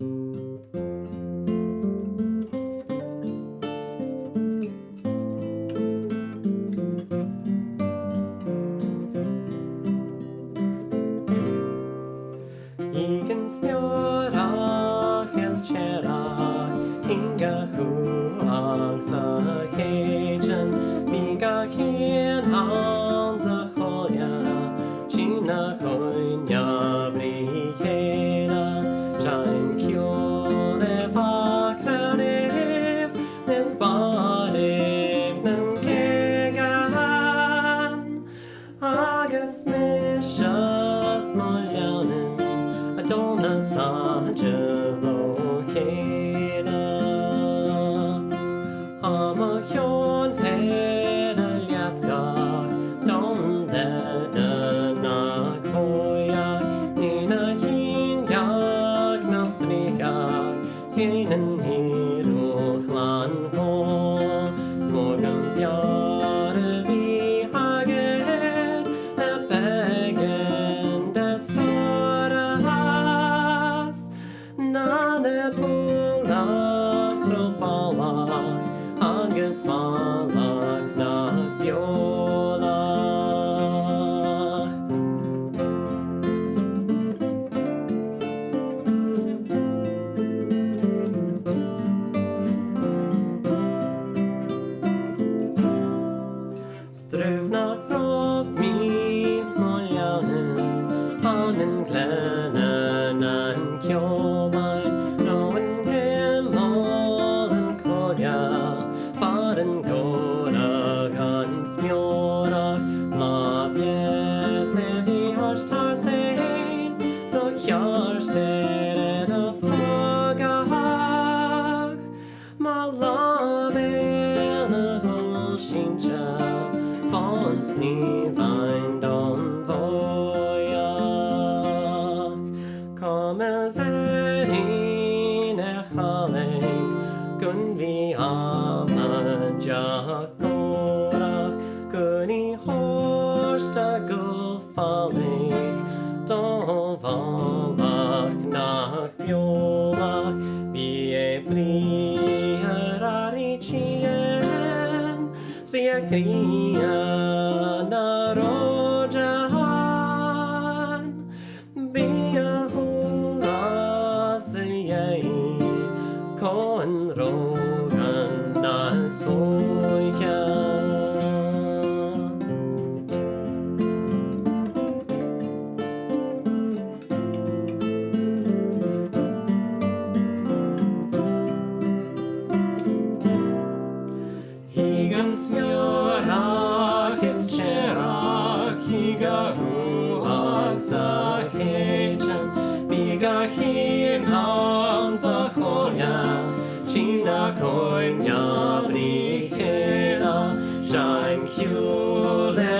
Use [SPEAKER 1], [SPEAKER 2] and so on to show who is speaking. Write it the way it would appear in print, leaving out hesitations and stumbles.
[SPEAKER 1] Iain Smeòrach is t-Earrach, hinga chuach sa chéidean, bíga chin hans a cholia, china choinja brí chéile, Iain ciole facranif, nes balif nan kegan, agus mishas moljanin, Donna Sajavo Kena Amahion Hedaliaskak Don Ledana Koyak Nina Hinyak Nastrikak Sienen Hiruchlan Ho Smorgan Bjare Vi Hagen Epegen Destora Nane pulach ropalach agus malach nach biolach. Strúnach rof mis moljanin anin glenan an kjomain noen hemalen kodja faren gorach an Smeòrach lav jese vi harst har sein så kjarst a flagach ma lav ena hol shincha von snivain don voyach Kamel verin chaleg gun vi jakorach gunni horsta gulfalig don valach nach biolach vi briarari chien spia kria na rojan bia hula seyei kon rogan nas boyka Iain Smeòrach is t-Earrach higa chuach sa chéidean bíga chin hans a cholia china choinja brí chéile Iain ciole